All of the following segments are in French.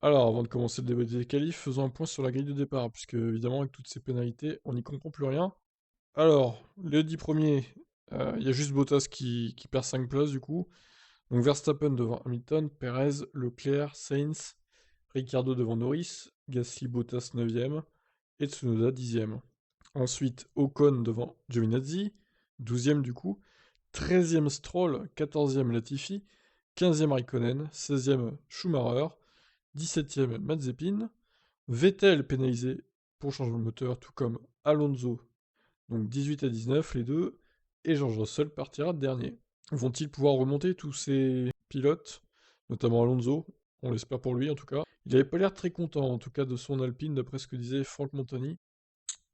Alors, avant de commencer le débat des qualifs, faisons un point sur la grille de départ, puisque évidemment, avec toutes ces pénalités, on n'y comprend plus rien. Alors, les 10 premiers, il y a juste Bottas qui perd 5 places du coup. Donc Verstappen devant Hamilton, Perez, Leclerc, Sainz, Ricciardo devant Norris, Gasly, Bottas 9ème et Tsunoda 10ème. Ensuite, Ocon devant Giovinazzi, 12ème du coup. 13ème Stroll, 14ème Latifi, 15ème Raikkonen, 16ème Schumacher, 17ème Mazepin, Vettel pénalisé pour changement de moteur, tout comme Alonso, donc 18 à 19 les deux, et George Russell partira dernier. Vont-ils pouvoir remonter tous ces pilotes, notamment Alonso? On l'espère pour lui en tout cas. Il n'avait pas l'air très content en tout cas de son Alpine d'après ce que disait Franck Montani.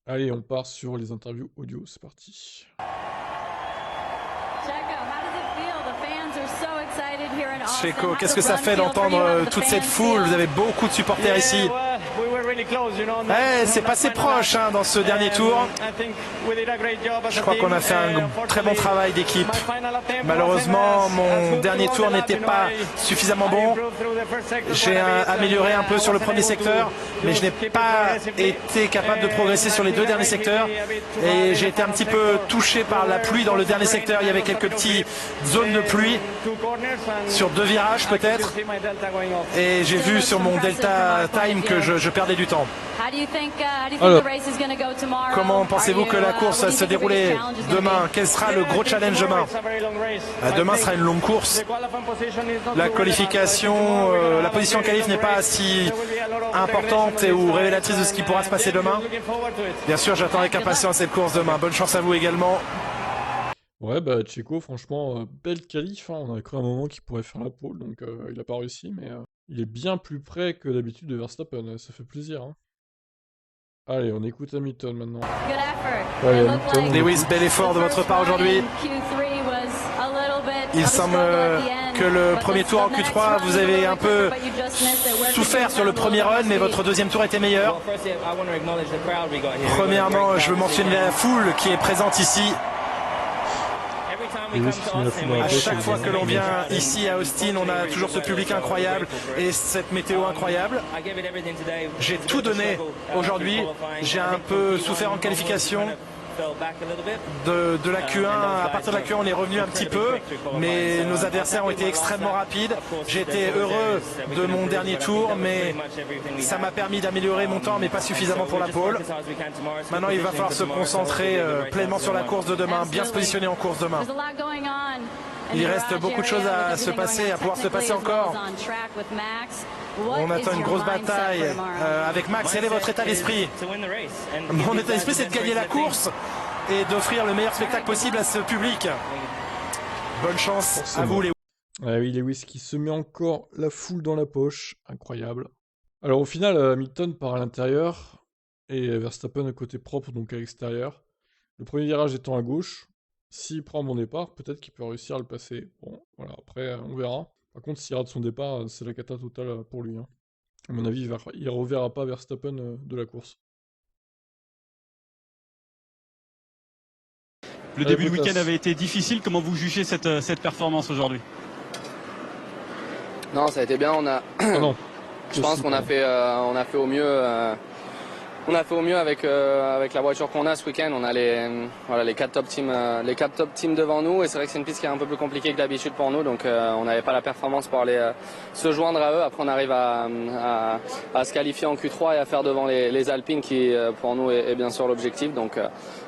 Allez, on part sur les interviews audio, c'est parti. Checo, qu'est-ce que ça fait d'entendre toute cette foule? Vous avez beaucoup de supporters ici. C'est passé proche dans ce dernier tour. Je crois qu'on a fait un très bon travail d'équipe. Malheureusement, mon dernier tour n'était pas suffisamment bon. J'ai amélioré un peu sur le premier secteur, mais je n'ai pas été capable de progresser sur les deux derniers secteurs. Et j'ai été un petit peu touché par la pluie dans le dernier secteur. Il y avait quelques petites zones de pluie sur deux virages peut-être. Et j'ai vu sur mon Delta Time que je perdais du temps. Alors, comment pensez-vous que la course va se dérouler demain? Quel sera le gros challenge demain? Demain sera une longue course. La qualification, la position en qualif n'est pas si importante ou révélatrice de ce qui pourra se passer demain. Bien sûr, j'attends avec impatience cette course demain. Bonne chance à vous également. ouais, bah Checo, franchement, belle qualif, hein. On a cru à un moment qu'il pourrait faire la pole, donc il n'a pas réussi, mais il est bien plus près que d'habitude de Verstappen, ça fait plaisir, hein. Allez, on écoute Hamilton maintenant. Allez, Hamilton, Lewis, bel effort de votre part aujourd'hui. Il semble que le premier tour en Q3, vous avez un peu souffert sur le premier run, mais votre deuxième tour était meilleur. Premièrement, je veux mentionner la foule qui est présente ici. À chaque fois que l'on vient ici à Austin, on a toujours ce public incroyable et cette météo incroyable. J'ai tout donné aujourd'hui. J'ai un peu souffert en qualification. De la Q1, à partir de la Q1 on est revenu un petit peu, mais nos adversaires ont été extrêmement rapides. J'ai été heureux de mon dernier tour, mais ça m'a permis d'améliorer mon temps, mais pas suffisamment pour la pole. Maintenant il va falloir se concentrer pleinement sur la course de demain, bien se positionner en course demain. Il reste beaucoup de choses à se passer, à pouvoir se passer encore. On attend une grosse bataille avec Max. Quel est votre état d'esprit? Mon état d'esprit, c'est de gagner la course et d'offrir le meilleur spectacle possible à ce public. Bonne chance à vous, les. Ah oui, Lewis qui se met encore la foule dans la poche, incroyable. Alors au final, Hamilton part à l'intérieur et Verstappen à côté propre, donc à l'extérieur. Le premier virage étant à gauche. S'il prend un bon départ, peut-être qu'il peut réussir à le passer. Bon, voilà, après, on verra. Par contre, s'il rate son départ, c'est la cata totale pour lui, hein. À mon avis, il reverra pas Verstappen de la course. Le début de week-end avait été difficile. Comment vous jugez cette performance aujourd'hui? Non, ça a été bien. Ah non. Je pense qu'on a fait au mieux. On a fait au mieux avec la voiture qu'on a ce week-end. On a les quatre top teams devant nous, et c'est vrai que c'est une piste qui est un peu plus compliquée que d'habitude pour nous, donc on n'avait pas la performance pour aller se joindre à eux. Après on arrive à se qualifier en Q3 et à faire devant les Alpines qui pour nous est bien sûr l'objectif. Donc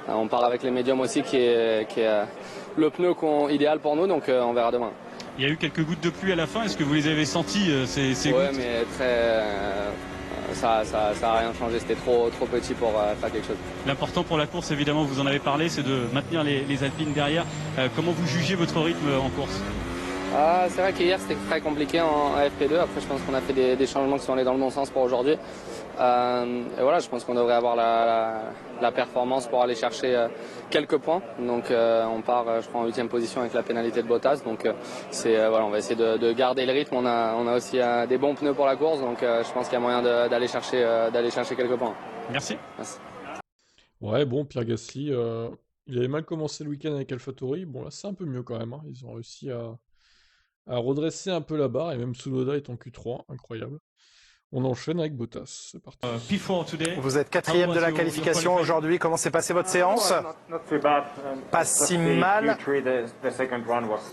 on part avec les médiums aussi qui est le pneu idéal pour nous, donc on verra demain. Il y a eu quelques gouttes de pluie à la fin. Est-ce que vous les avez senties ces ouais, gouttes? mais ça a rien changé, c'était trop petit pour faire quelque chose. L'important pour la course, évidemment, vous en avez parlé, c'est de maintenir les Alpines derrière. Comment vous jugez votre rythme en course? C'est vrai qu'hier c'était très compliqué en FP2. Après je pense qu'on a fait des changements qui sont allés dans le bon sens pour aujourd'hui. Et voilà, je pense qu'on devrait avoir la performance pour aller chercher quelques points. Donc on part, je crois, en 8e position avec la pénalité de Bottas. Donc voilà, on va essayer de garder le rythme. On a aussi des bons pneus pour la course, donc je pense qu'il y a moyen d'aller chercher quelques points. Merci. Merci. Ouais, bon, Pierre Gasly, il avait mal commencé le week-end avec AlphaTauri. Bon, là, c'est un peu mieux quand même, hein. Ils ont réussi à redresser un peu la barre, et même Tsunoda est en Q3, incroyable. On enchaîne avec Bottas, c'est parti. Vous êtes quatrième de la qualification aujourd'hui. Comment s'est passée votre séance? Pas si mal.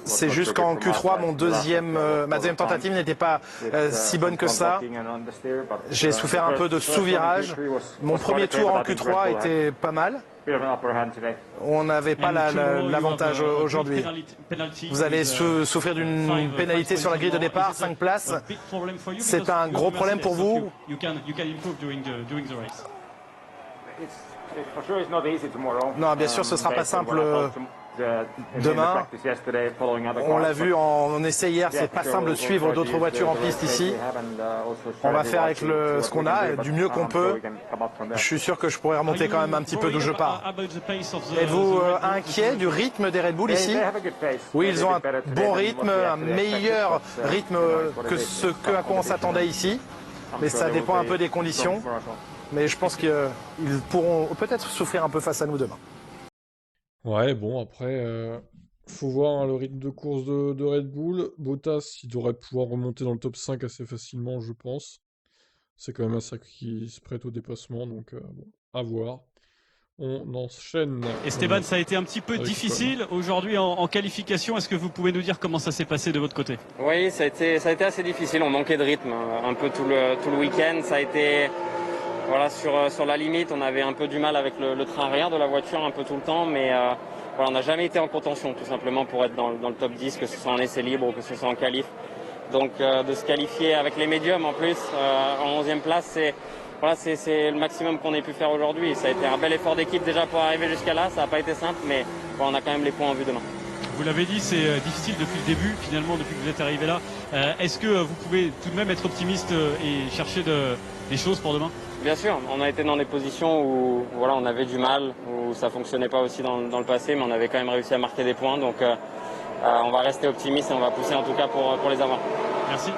C'est juste qu'en Q3, ma deuxième tentative n'était pas si bonne que ça. J'ai souffert un peu de sous-virage. Mon premier tour en Q3 était pas mal. On n'avait pas l'avantage aujourd'hui. Vous allez souffrir d'une pénalité sur la grille de départ, 5 places. C'est un gros problème pour vous? Non, bien sûr, ce ne sera pas simple demain. On l'a vu en essai hier, c'est pas simple de suivre d'autres voitures en piste ici. On va faire avec ce qu'on a, du mieux qu'on peut. Je suis sûr que je pourrais remonter quand même un petit peu d'où je pars. Êtes-vous inquiet du rythme des Red Bull ici? Oui, ils ont un bon rythme, un meilleur rythme que ce à quoi on s'attendait ici. Mais ça dépend un peu des conditions. Mais je pense qu'ils pourront peut-être souffrir un peu face à nous demain. Ouais, bon, après, faut voir hein, le rythme de course de Red Bull. Bottas, il devrait pouvoir remonter dans le top 5 assez facilement, je pense. C'est quand même un circuit qui se prête au dépassement, donc bon, à voir. On enchaîne. Esteban, ça a été un petit peu difficile aujourd'hui en qualification. Est-ce que vous pouvez nous dire comment ça s'est passé de votre côté? Oui, ça a été assez difficile. On manquait de rythme un peu tout le week-end. Ça a été... Voilà, sur la limite, on avait un peu du mal avec le train arrière de la voiture un peu tout le temps, mais voilà, on n'a jamais été en contention tout simplement pour être dans le top 10, que ce soit en essai libre ou que ce soit en qualif. Donc de se qualifier avec les médiums en plus, en 11e place, c'est le maximum qu'on ait pu faire aujourd'hui. Ça a été un bel effort d'équipe déjà pour arriver jusqu'à là, ça n'a pas été simple, mais bon, on a quand même les points en vue demain. Vous l'avez dit, c'est difficile depuis le début, finalement, depuis que vous êtes arrivé là. Est-ce que vous pouvez tout de même être optimiste et chercher des choses pour demain? Bien sûr, on a été dans des positions où voilà, on avait du mal, où ça fonctionnait pas aussi dans le passé, mais on avait quand même réussi à marquer des points. Donc on va rester optimiste et on va pousser en tout cas pour les avoir. Merci.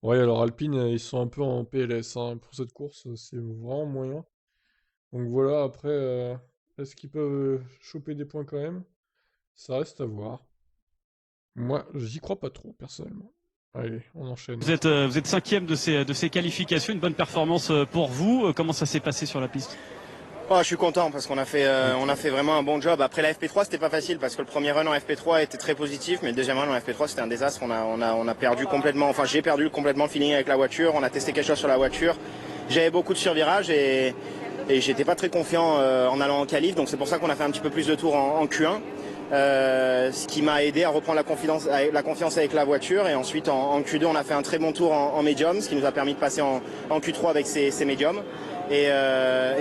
Ouais, alors Alpine, ils sont un peu en PLS hein, pour cette course, c'est vraiment moyen. Donc voilà, après, est-ce qu'ils peuvent choper des points quand même? Ça reste à voir. Moi, j'y crois pas trop, personnellement. Allez, on enchaîne. Vous êtes cinquième de ces qualifications, une bonne performance pour vous. Comment ça s'est passé sur la piste? Oh, je suis content parce qu'on a fait vraiment un bon job. Après la FP3, c'était pas facile parce que le premier run en FP3 était très positif, mais le deuxième run en FP3 c'était un désastre. On a perdu complètement, enfin j'ai perdu complètement le feeling avec la voiture. On a testé quelque chose sur la voiture. J'avais beaucoup de survirages et j'étais pas très confiant en allant en qualif, donc c'est pour ça qu'on a fait un petit peu plus de tours en Q1. Ce qui m'a aidé à reprendre la confiance avec la voiture, et ensuite en Q2 on a fait un très bon tour en médium, ce qui nous a permis de passer en Q3 avec ces médiums, et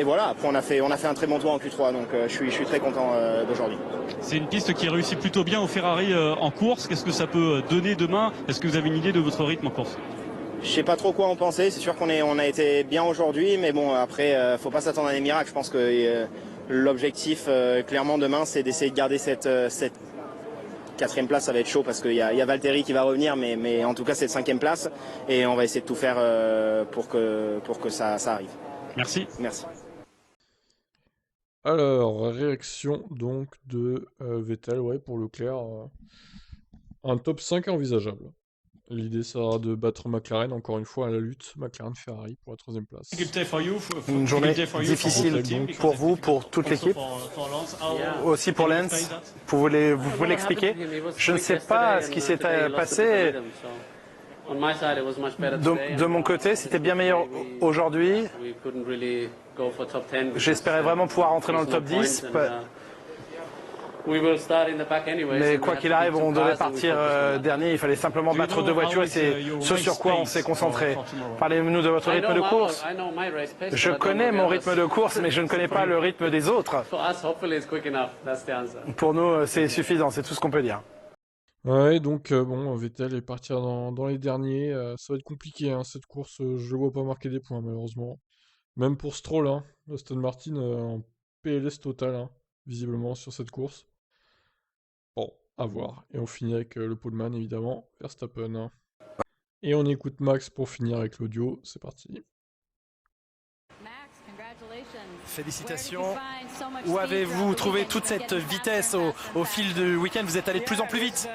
voilà, après on a fait un très bon tour en Q3, donc je suis très content d'aujourd'hui. C'est une piste qui réussit plutôt bien au Ferrari en course. Qu'est-ce que ça peut donner demain? Est-ce que vous avez une idée de votre rythme en course? Je sais pas trop quoi en penser, c'est sûr qu'on a été bien aujourd'hui, mais bon après faut pas s'attendre à des miracles. Je pense que l'objectif clairement demain c'est d'essayer de garder cette quatrième place. Ça va être chaud parce qu'il y a Valtteri qui va revenir, mais en tout cas cette cinquième place, et on va essayer de tout faire pour que ça arrive. Merci. Merci. Alors, réaction donc de Vettel, ouais, pour Leclerc. Un top 5 envisageable. L'idée sera de battre McLaren, encore une fois à la lutte, McLaren-Ferrari pour la troisième place. Une journée difficile pour vous, pour toute l'équipe, aussi pour Lance. Vous pouvez l'expliquer? Je ne sais pas ce qui s'est passé. De mon côté, c'était bien meilleur aujourd'hui. J'espérais vraiment pouvoir rentrer dans le top 10. Mais quoi qu'il arrive, on devait partir dernier. Il fallait simplement battre deux voitures et c'est ce sur quoi on s'est concentré. Parlez-nous de votre rythme de course. Je connais mon rythme de course, mais je ne connais pas le rythme des autres. Pour nous, c'est suffisant, c'est tout ce qu'on peut dire. Ouais, donc bon, Vettel est parti dans les derniers. Ça va être compliqué, hein, cette course. Je ne vois pas marquer des points, malheureusement. Même pour Stroll, hein, Aston Martin en PLS total, hein, visiblement, sur cette course. Bon, à voir. Et on finit avec le poleman, évidemment, Verstappen. Et on écoute Max pour finir avec l'audio. C'est parti. Félicitations. Où avez-vous trouvé toute cette vitesse au fil du week-end? Vous êtes allé de plus en plus vite.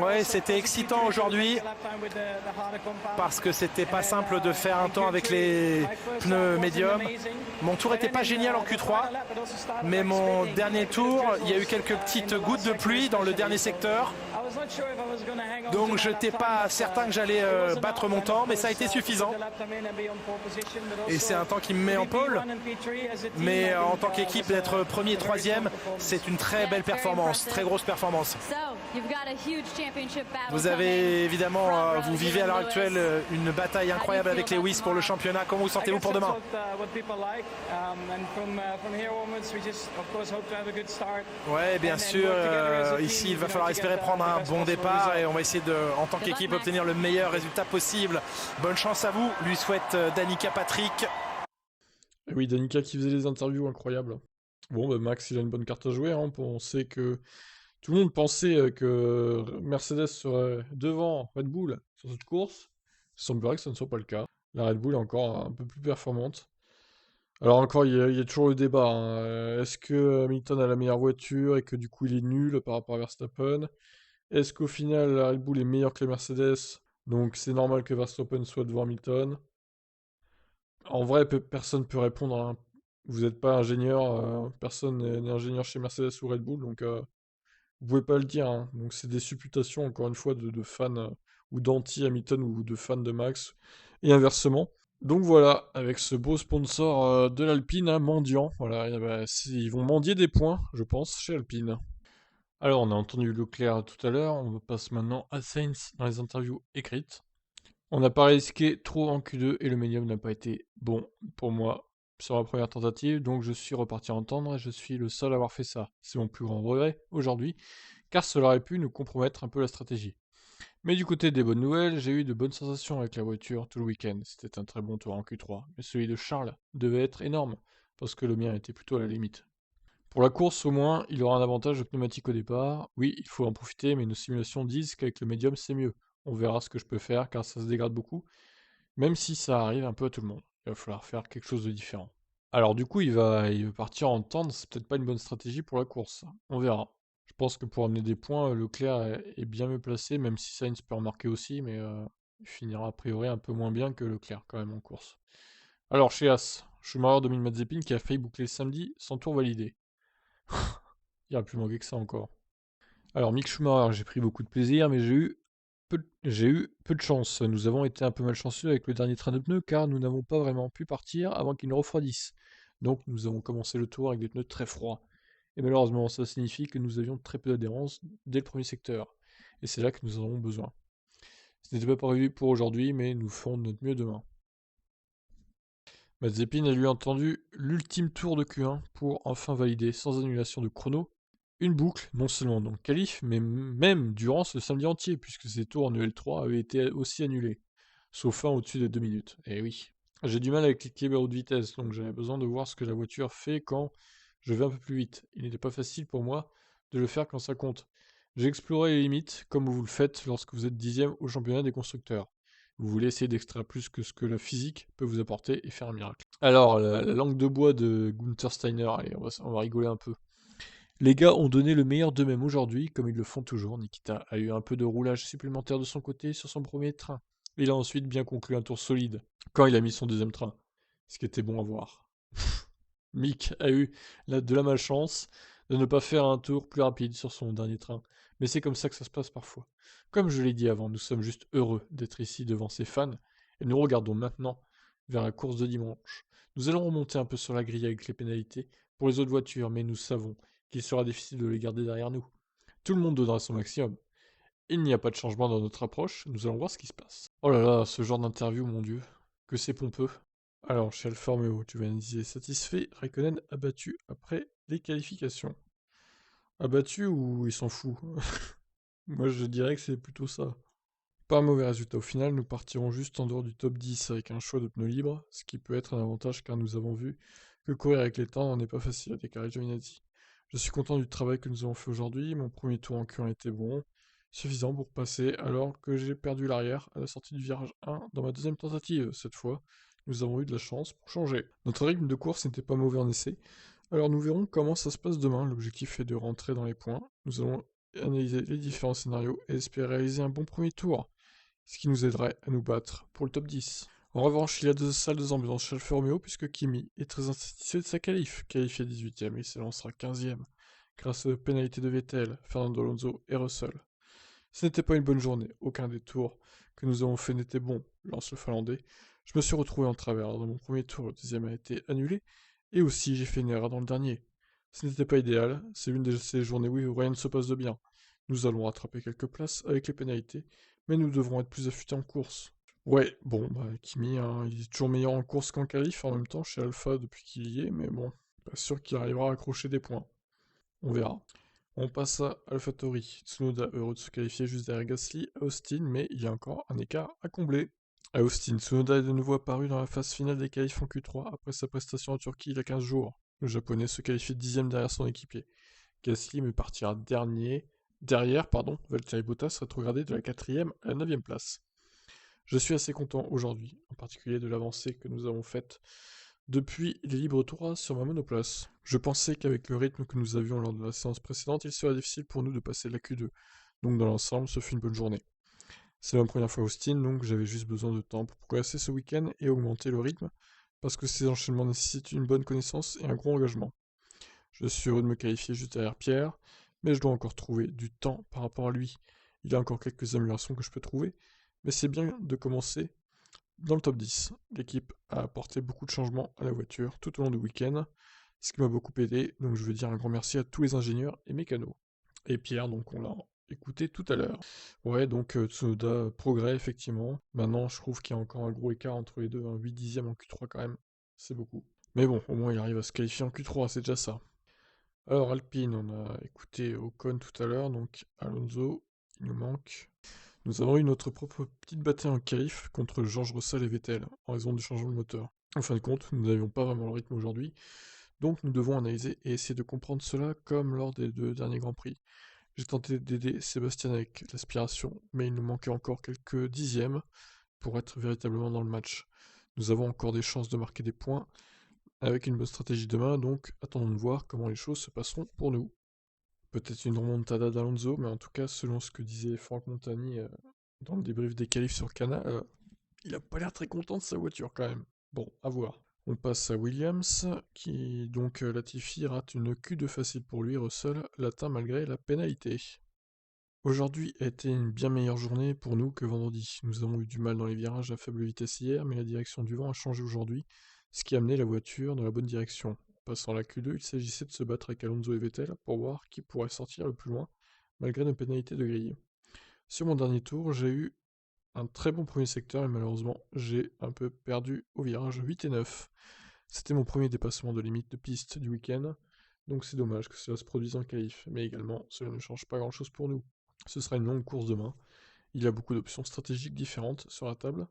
Ouais, c'était excitant aujourd'hui parce que c'était pas simple de faire un temps avec les pneus médiums. Mon tour était pas génial en Q3, mais mon dernier tour, il y a eu quelques petites gouttes de pluie dans le dernier secteur. Donc je n'étais pas certain que j'allais battre mon temps, mais ça a été suffisant. Et c'est un temps qui me met en pôle. Mais en tant qu'équipe, d'être premier et troisième, c'est une très belle performance, très grosse performance. Vous avez évidemment, vous vivez à l'heure actuelle une bataille incroyable avec Lewis pour le championnat. Comment vous sentez-vous pour demain? Ouais, bien sûr, ici il va falloir espérer prendre un bon départ et on va essayer de, en tant qu'équipe, obtenir le meilleur résultat possible. Bonne chance à vous, lui souhaite Danica Patrick. Et oui, Danica qui faisait les interviews incroyables. Bon, bah Max, il a une bonne carte à jouer. Hein. On sait que tout le monde pensait que Mercedes serait devant Red Bull sur cette course. Il semblerait que ce ne soit pas le cas. La Red Bull est encore un peu plus performante. Alors encore, il y a toujours le débat. Hein. Est-ce que Hamilton a la meilleure voiture et que du coup il est nul par rapport à Verstappen? Est-ce qu'au final, la Red Bull est meilleure que la Mercedes? Donc c'est normal que Verstappen soit devant Hamilton. En vrai, personne ne peut répondre. Hein. Vous n'êtes pas ingénieur, personne n'est ingénieur chez Mercedes ou Red Bull, donc vous pouvez pas le dire. Hein. Donc c'est des supputations, encore une fois, de fans ou d'anti-Hamilton ou de fans de Max, et inversement. Donc voilà, avec ce beau sponsor de l'Alpine, hein, mendiant, voilà, ils vont mendier des points, je pense, chez Alpine. Alors, on a entendu Leclerc tout à l'heure, on passe maintenant à Sainz dans les interviews écrites. On n'a pas risqué trop en Q2 et le médium n'a pas été bon pour moi sur ma première tentative, donc je suis reparti en tendre et je suis le seul à avoir fait ça. C'est mon plus grand regret aujourd'hui, car cela aurait pu nous compromettre un peu la stratégie. Mais du côté des bonnes nouvelles, j'ai eu de bonnes sensations avec la voiture tout le week-end. C'était un très bon tour en Q3, mais celui de Charles devait être énorme, parce que le mien était plutôt à la limite. Pour la course, au moins, il aura un avantage de pneumatique au départ. Oui, il faut en profiter, mais nos simulations disent qu'avec le médium, c'est mieux. On verra ce que je peux faire, car ça se dégrade beaucoup. Même si ça arrive un peu à tout le monde. Il va falloir faire quelque chose de différent. Alors du coup, il va partir en tendre. C'est peut-être pas une bonne stratégie pour la course. On verra. Je pense que pour amener des points, Leclerc est bien mieux placé, même si Sainz peut remarquer aussi, mais il finira a priori un peu moins bien que Leclerc quand même en course. Alors chez As, Schumacher domine Mazepin qui a failli boucler le samedi sans tour validé. Il aurait pu manquer que ça encore. Alors Mick Schumacher, j'ai pris beaucoup de plaisir, mais j'ai eu peu de chance. Nous avons été un peu malchanceux avec le dernier train de pneus car nous n'avons pas vraiment pu partir avant qu'il ne refroidisse. Donc nous avons commencé le tour avec des pneus très froids. Et malheureusement, ça signifie que nous avions très peu d'adhérence dès le premier secteur. Et c'est là que nous en avons besoin. Ce n'était pas prévu pour aujourd'hui, mais nous ferons de notre mieux demain. Mazepin a lui entendu l'ultime tour de Q1 pour enfin valider sans annulation de chrono une boucle, non seulement dans le qualif, mais même durant ce samedi entier, puisque ces tours en EL3 avaient été aussi annulés, sauf un au-dessus des 2 minutes. Et oui, j'ai du mal avec l'équilibre de vitesse, donc j'avais besoin de voir ce que la voiture fait quand je vais un peu plus vite. Il n'était pas facile pour moi de le faire quand ça compte. J'ai exploré les limites, comme vous le faites lorsque vous êtes 10e au championnat des constructeurs. Vous voulez essayer d'extraire plus que ce que la physique peut vous apporter et faire un miracle. Alors, la langue de bois de Gunther Steiner, allez, on va rigoler un peu. Les gars ont donné le meilleur d'eux-mêmes aujourd'hui, comme ils le font toujours. Nikita a eu un peu de roulage supplémentaire de son côté sur son premier train. Il a ensuite bien conclu un tour solide, quand il a mis son deuxième train. Ce qui était bon à voir. Mick a eu de la malchance de ne pas faire un tour plus rapide sur son dernier train. Mais c'est comme ça que ça se passe parfois. Comme je l'ai dit avant, nous sommes juste heureux d'être ici devant ces fans, et nous regardons maintenant vers la course de dimanche. Nous allons remonter un peu sur la grille avec les pénalités pour les autres voitures, mais nous savons qu'il sera difficile de les garder derrière nous. Tout le monde donnera son maximum. Il n'y a pas de changement dans notre approche, nous allons voir ce qui se passe. Oh là là, ce genre d'interview, mon dieu, que c'est pompeux. Alors, chez Alfa Romeo, tu vas nous dire satisfait, Raikkonen abattu après les qualifications. Abattu ou il s'en fout? Moi je dirais que c'est plutôt ça. Pas un mauvais résultat au final, nous partirons juste en dehors du top 10 avec un choix de pneus libres, ce qui peut être un avantage car nous avons vu que courir avec les temps n'est pas facile, a déclaré Giovinazzi. Je suis content du travail que nous avons fait aujourd'hui, mon premier tour en Q1 était bon, suffisant pour passer alors que j'ai perdu l'arrière à la sortie du virage 1 dans ma deuxième tentative. Cette fois, nous avons eu de la chance pour changer. Notre rythme de course n'était pas mauvais en essai, alors nous verrons comment ça se passe demain. L'objectif est de rentrer dans les points. Nous allons analyser les différents scénarios et espérer réaliser un bon premier tour, ce qui nous aiderait à nous battre pour le top 10. En revanche, il y a deux salles de ambiance chez Alfa Romeo puisque Kimi est très insatisfait de sa qualif. Qualifié 18ème, il s'élancera 15ème grâce aux pénalités de Vettel, Fernando Alonso et Russell. Ce n'était pas une bonne journée, aucun des tours que nous avons fait n'était bon, lance le Finlandais. Je me suis retrouvé en travers dans mon premier tour, le deuxième a été annulé, et aussi j'ai fait une erreur dans le dernier. Ce n'était pas idéal, c'est l'une de ces journées où rien ne se passe de bien. Nous allons rattraper quelques places avec les pénalités, mais nous devrons être plus affûtés en course. Ouais, bon, bah Kimi, hein, il est toujours meilleur en course qu'en qualif en même temps chez Alpha depuis qu'il y est, mais bon, pas sûr qu'il arrivera à accrocher des points. On verra. On passe à AlphaTauri. Tsunoda heureux de se qualifier juste derrière Gasly à Austin, mais il y a encore un écart à combler. À Austin, Tsunoda est de nouveau apparu dans la phase finale des qualifs en Q3 après sa prestation en Turquie il y a 15 jours. Le japonais se qualifie 10ème derrière son équipier. Gasly me partira derrière, Valtteri Bottas rétrogradé de la 4ème à la 9ème place. Je suis assez content aujourd'hui, en particulier de l'avancée que nous avons faite depuis les libres tours sur ma monoplace. Je pensais qu'avec le rythme que nous avions lors de la séance précédente, il serait difficile pour nous de passer la Q2. Donc dans l'ensemble, ce fut une bonne journée. C'est ma première fois à Austin, donc j'avais juste besoin de temps pour progresser ce week-end et augmenter le rythme, parce que ces enchaînements nécessitent une bonne connaissance et un gros engagement. Je suis heureux de me qualifier juste derrière Pierre, mais je dois encore trouver du temps par rapport à lui. Il y a encore quelques améliorations que je peux trouver, mais c'est bien de commencer dans le top 10. L'équipe a apporté beaucoup de changements à la voiture tout au long du week-end, ce qui m'a beaucoup aidé, donc je veux dire un grand merci à tous les ingénieurs et mécanos. Et Pierre, donc on l'a écouté tout à l'heure. Ouais, donc Tsunoda, progrès effectivement. Maintenant, je trouve qu'il y a encore un gros écart entre les deux, un 8 dixièmes en Q3 quand même, c'est beaucoup. Mais bon, au moins il arrive à se qualifier en Q3, c'est déjà ça. Alors Alpine, on a écouté Ocon tout à l'heure, donc Alonso, il nous manque. Nous avons eu notre propre petite bataille en qualif contre George Russell et Vettel, en raison du changement de moteur. En fin de compte, nous n'avions pas vraiment le rythme aujourd'hui, donc nous devons analyser et essayer de comprendre cela comme lors des 2 derniers Grands Prix. J'ai tenté d'aider Sébastien avec l'aspiration, mais il nous manquait encore quelques dixièmes pour être véritablement dans le match. Nous avons encore des chances de marquer des points avec une bonne stratégie demain, donc attendons de voir comment les choses se passeront pour nous. Peut-être une remontada d'Alonso, mais en tout cas, selon ce que disait Franck Montagny dans le débrief des qualifs sur Canal, il a pas l'air très content de sa voiture quand même. Bon, à voir. On passe à Williams, qui donc Latifi rate une Q2 facile pour lui, Russell l'atteint malgré la pénalité. Aujourd'hui a été une bien meilleure journée pour nous que vendredi. Nous avons eu du mal dans les virages à faible vitesse hier, mais la direction du vent a changé aujourd'hui, ce qui a amené la voiture dans la bonne direction. Passant la Q2, il s'agissait de se battre avec Alonso et Vettel pour voir qui pourrait sortir le plus loin, malgré nos pénalités de grille. Sur mon dernier tour, j'ai eu un très bon premier secteur et malheureusement, j'ai un peu perdu au virage 8 et 9. C'était mon premier dépassement de limite de piste du week-end, donc c'est dommage que cela se produise en qualif, mais également, cela ne change pas grand-chose pour nous. Ce sera une longue course demain. Il y a beaucoup d'options stratégiques différentes sur la table.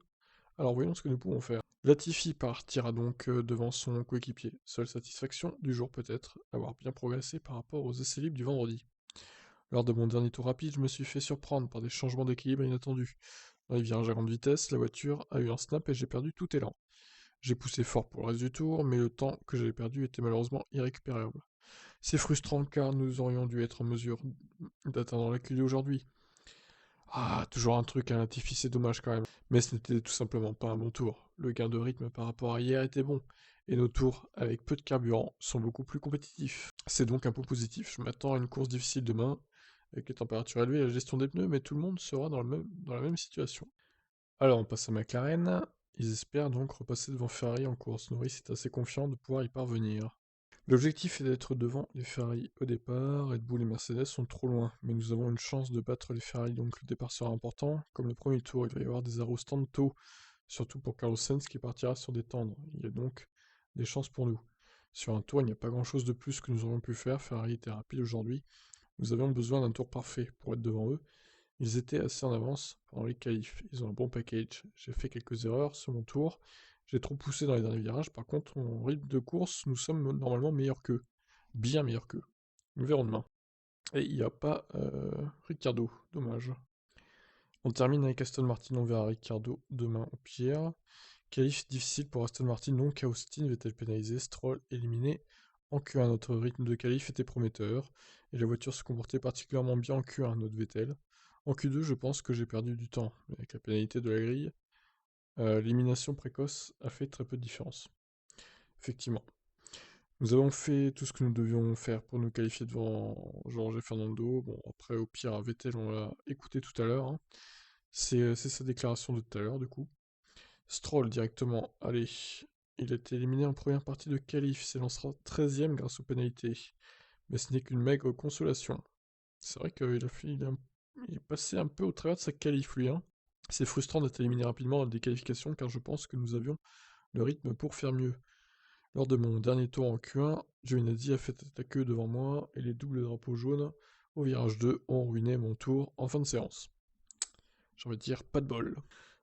Alors voyons ce que nous pouvons faire. Latifi partira donc devant son coéquipier. Seule satisfaction du jour peut-être, avoir bien progressé par rapport aux essais libres du vendredi. Lors de mon dernier tour rapide, je me suis fait surprendre par des changements d'équilibre inattendus. Dans les virages à grande vitesse, la voiture a eu un snap et j'ai perdu tout élan. J'ai poussé fort pour le reste du tour, mais le temps que j'avais perdu était malheureusement irrécupérable. C'est frustrant car nous aurions dû être en mesure d'atteindre la Q2 aujourd'hui. Ah, toujours un truc à Latifi, c'est dommage quand même. Mais ce n'était tout simplement pas un bon tour. Le gain de rythme par rapport à hier était bon, et nos tours, avec peu de carburant, sont beaucoup plus compétitifs. C'est donc un peu positif. Je m'attends à une course difficile demain, avec les températures élevées et la gestion des pneus, mais tout le monde sera dans la même situation. Alors on passe à McLaren. Ils espèrent donc repasser devant Ferrari en course. Norris est assez confiant de pouvoir y parvenir. L'objectif est d'être devant les Ferrari au départ, Red Bull et Mercedes sont trop loin, mais nous avons une chance de battre les Ferrari, donc le départ sera important. Comme le premier tour, il va y avoir des arrêts au stand tôt, surtout pour Carlos Sainz qui partira sur des tendres. Il y a donc des chances pour nous. Sur un tour, il n'y a pas grand chose de plus que nous aurions pu faire, Ferrari était rapide aujourd'hui. Nous avions besoin d'un tour parfait pour être devant eux. Ils étaient assez en avance pendant les qualifs, ils ont un bon package. J'ai fait quelques erreurs sur mon tour, j'ai trop poussé dans les derniers virages, par contre en rythme de course, nous sommes normalement meilleurs qu'eux. Bien meilleurs qu'eux. Nous verrons demain. Et il n'y a pas Ricciardo, dommage. On termine avec Aston Martin, on verra Ricciardo demain au pire. Qualif difficile pour Aston Martin, donc Austin va-t-elle pénaliser, Stroll éliminé en Q1. Notre rythme de qualif était prometteur, et la voiture se comportait particulièrement bien en Q1, note Vettel. En Q2, je pense que j'ai perdu du temps, mais avec la pénalité de la grille, l'élimination précoce a fait très peu de différence. Effectivement. Nous avons fait tout ce que nous devions faire pour nous qualifier devant George et Fernando. Bon, après, au pire, Vettel, on l'a écouté tout à l'heure, hein. C'est sa déclaration de tout à l'heure, du coup. Stroll, directement. Allez, il a été éliminé en première partie de qualif, s'élancera 13ème grâce aux pénalités. Mais ce n'est qu'une maigre consolation. C'est vrai qu'il il est passé un peu au travers de sa qualif, lui, hein. C'est frustrant d'être éliminé rapidement à des qualifications, car je pense que nous avions le rythme pour faire mieux. Lors de mon dernier tour en Q1, Giovinazzi a fait la queue devant moi, et les doubles drapeaux jaunes au virage 2 ont ruiné mon tour en fin de séance. J'ai envie de dire, pas de bol.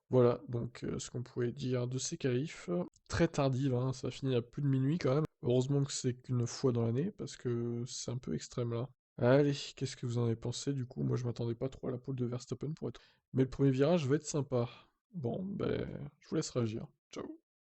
Voilà, donc ce qu'on pouvait dire de ces qualifs. Très tardive, hein, ça a fini à plus de minuit quand même. Heureusement que c'est qu'une fois dans l'année, parce que c'est un peu extrême là. Allez, qu'est-ce que vous en avez pensé du coup? Moi je m'attendais pas trop à la pole de Verstappen pour être... Mais le premier virage va être sympa. Bon, ben, je vous laisse réagir. Ciao.